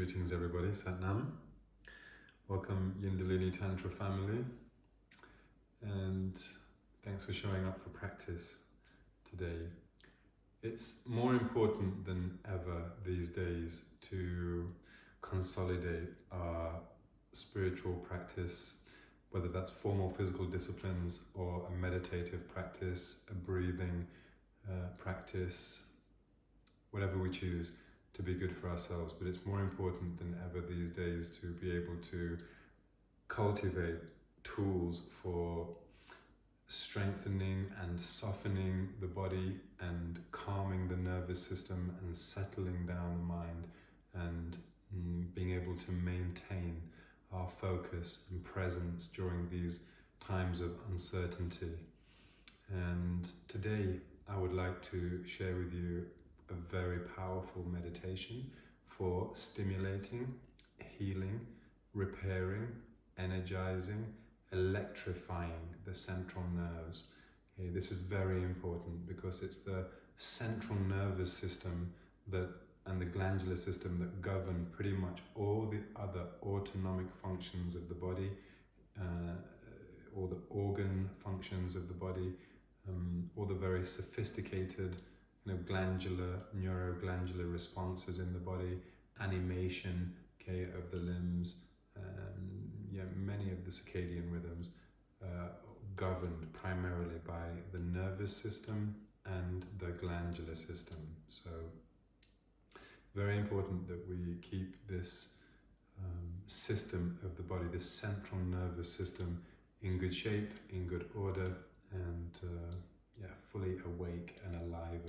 Greetings everybody, Satnam. Welcome Yindalini Tantra family, and thanks for showing up for practice today. It's more important than ever these days to consolidate our spiritual practice, whether that's formal physical disciplines or a meditative practice, a breathing practice, whatever we choose, to be good for ourselves. But it's more important than ever these days to be able to cultivate tools for strengthening and softening the body and calming the nervous system and settling down the mind and being able to maintain our focus and presence during these times of uncertainty. And today I would like to share with you a very powerful meditation for stimulating, healing, repairing, energizing, electrifying the central nerves. Okay, this is very important because it's the central nervous system and the glandular system that govern pretty much all the other autonomic functions of the body, all the organ functions of the body, all the very sophisticated glandular, neuroglandular responses in the body, animation, okay, of the limbs, many of the circadian rhythms governed primarily by the nervous system and the glandular system. So very important that we keep this system of the body, this central nervous system, in good shape, in good order, and fully awake and alive.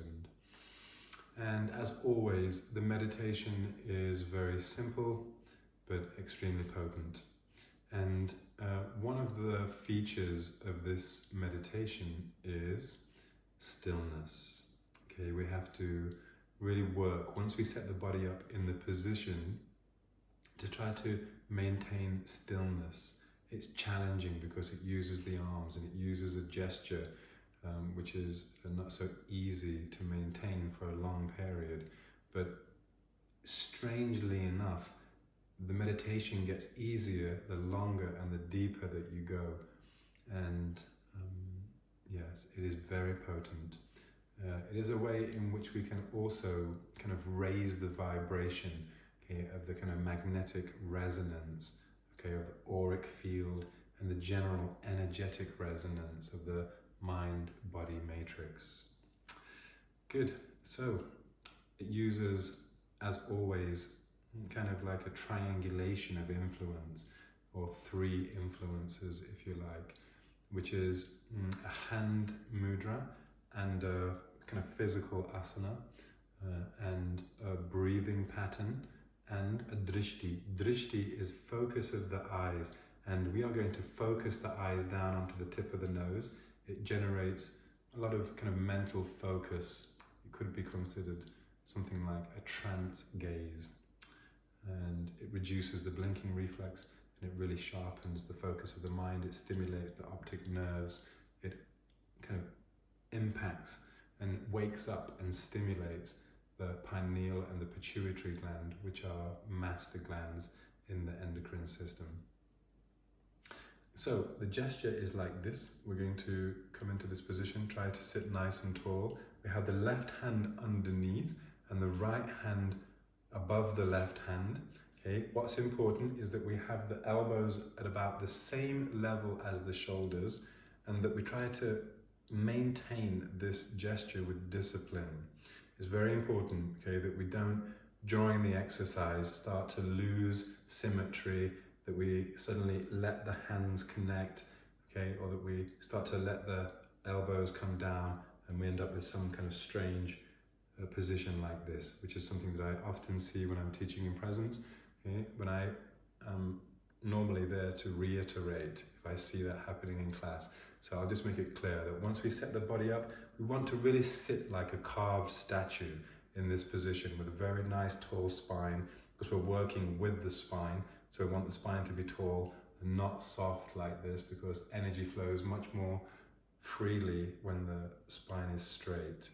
And as always, the meditation is very simple but extremely potent. And one of the features of this meditation is stillness. Okay, we have to really work, once we set the body up in the position, to try to maintain stillness. It's challenging because it uses the arms and it uses a gesture which is not so easy to maintain for a long period. But strangely enough, the meditation gets easier the longer and the deeper that you go. And yes, it is very potent. It is a way in which we can also kind of raise the vibration, okay, of the kind of magnetic resonance, okay, of the auric field and the general energetic resonance of the mind-body matrix. Good. So it uses, as always, kind of like a triangulation of influence, or three influences, if you like, which is a hand mudra and a kind of physical asana, and a breathing pattern, and a drishti. Drishti is focus of the eyes, and we are going to focus the eyes down onto the tip of the nose. It generates a lot of kind of mental focus. It could be considered something like a trance gaze. And it reduces the blinking reflex, and it really sharpens the focus of the mind. It stimulates the optic nerves. It kind of impacts and wakes up and stimulates the pineal and the pituitary gland, which are master glands in the endocrine system. So the gesture is like this. We're going to come into this position, try to sit nice and tall. We have the left hand underneath and the right hand above the left hand. Okay, what's important is that we have the elbows at about the same level as the shoulders, and that we try to maintain this gesture with discipline. It's very important, okay, that we don't, during the exercise, start to lose symmetry, that we suddenly let the hands connect, okay, or that we start to let the elbows come down and we end up with some kind of strange position like this, which is something that I often see when I'm teaching in presence, okay, when I am normally there to reiterate if I see that happening in class. So I'll just make it clear that once we set the body up, we want to really sit like a carved statue in this position with a very nice tall spine, because we're working with the spine. So we want the spine to be tall and not soft like this, because energy flows much more freely when the spine is straight.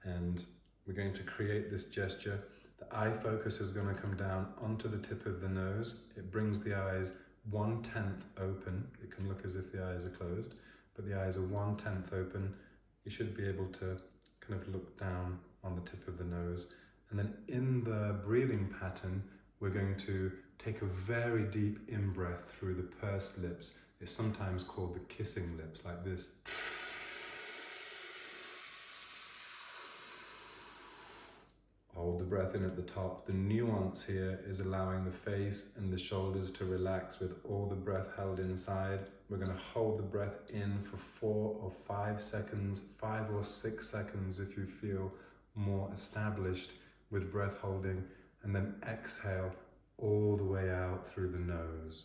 And we're going to create this gesture The eye focus is going to come down onto the tip of the nose. It brings the eyes 1/10 open. It can look as if the eyes are closed, but the eyes are 1/10 open. You should be able to kind of look down on the tip of the nose. And then in the breathing pattern, we're going to take a very deep in-breath through the pursed lips. It's sometimes called the kissing lips, like this. Hold the breath in at the top. The nuance here is allowing the face and the shoulders to relax with all the breath held inside. We're going to hold the breath in for 4 or 5 seconds, 5 or 6 seconds if you feel more established with breath holding, and then exhale all the way out through the nose.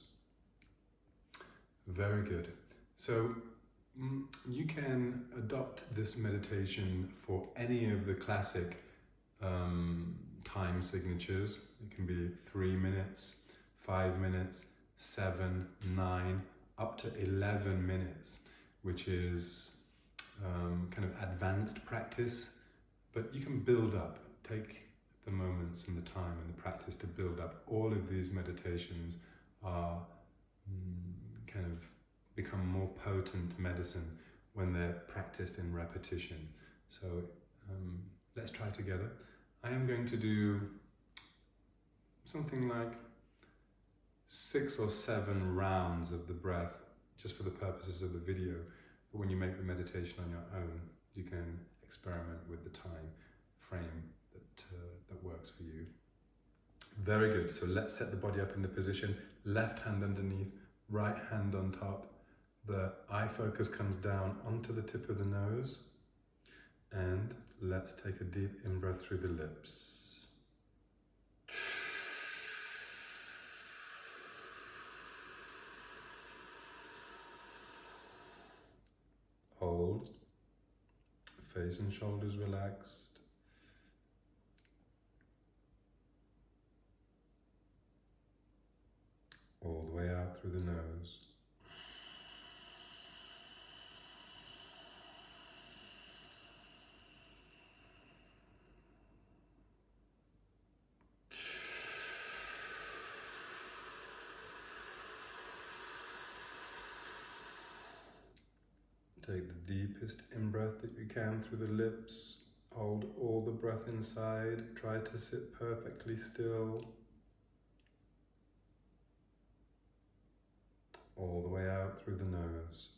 Very good. So you can adopt this meditation for any of the classic time signatures. It can be 3 minutes, 5 minutes, 7, 9, up to 11 minutes, which is kind of advanced practice, but you can build up. Take the moments and the time and the practice to build up. All of these meditations are kind of become more potent medicine when they're practiced in repetition. So let's try together. I am going to do something like 6 or 7 rounds of the breath just for the purposes of the video. But when you make the meditation on your own, you can experiment with the time frame that works for you. Very good. So let's set the body up in the position. Left hand underneath, right hand on top. The eye focus comes down onto the tip of the nose. And let's take a deep in-breath through the lips. Hold. Face and shoulders relaxed. All the way out through the nose. Take the deepest in-breath that you can through the lips. Hold all the breath inside. Try to sit perfectly still. All the way out through the nose.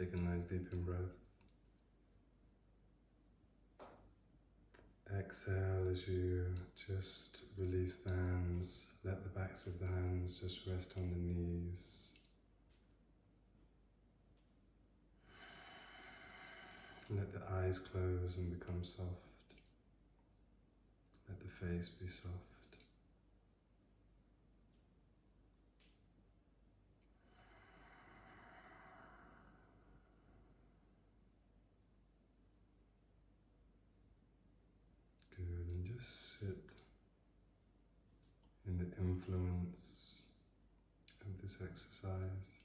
Take a nice deep in breath. Exhale as you just release the hands. Let the backs of the hands just rest on the knees. Let the eyes close and become soft. Let the face be soft. Good, and just sit in the influence of this exercise.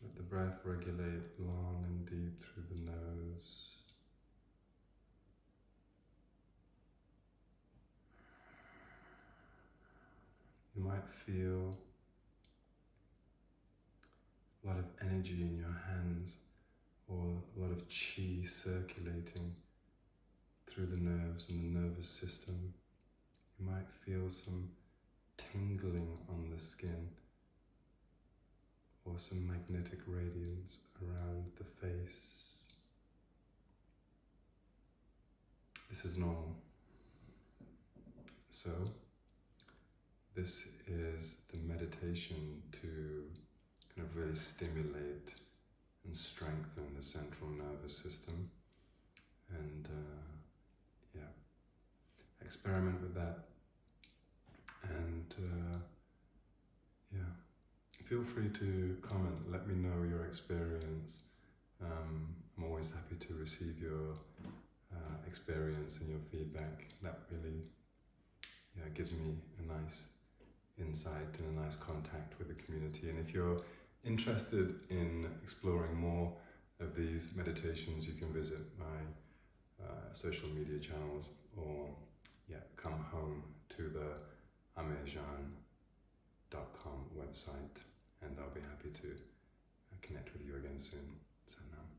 Let the breath regulate long and deep through the nose. You might feel a lot of energy in your hands or a lot of chi circulating through the nerves and the nervous system. You might feel some tingling on the skin or some magnetic radiance around the face. This is normal. So, this is the meditation to kind of really stimulate and strengthen the central nervous system. And experiment with that. And feel free to comment, let me know your experience. I'm always happy to receive your experience and your feedback. That really gives me a nice insight and a nice contact with the community. And if you're interested in exploring more of these meditations, you can visit my social media channels or come home to the amejan.com website, and I'll be happy to connect with you again soon. So now.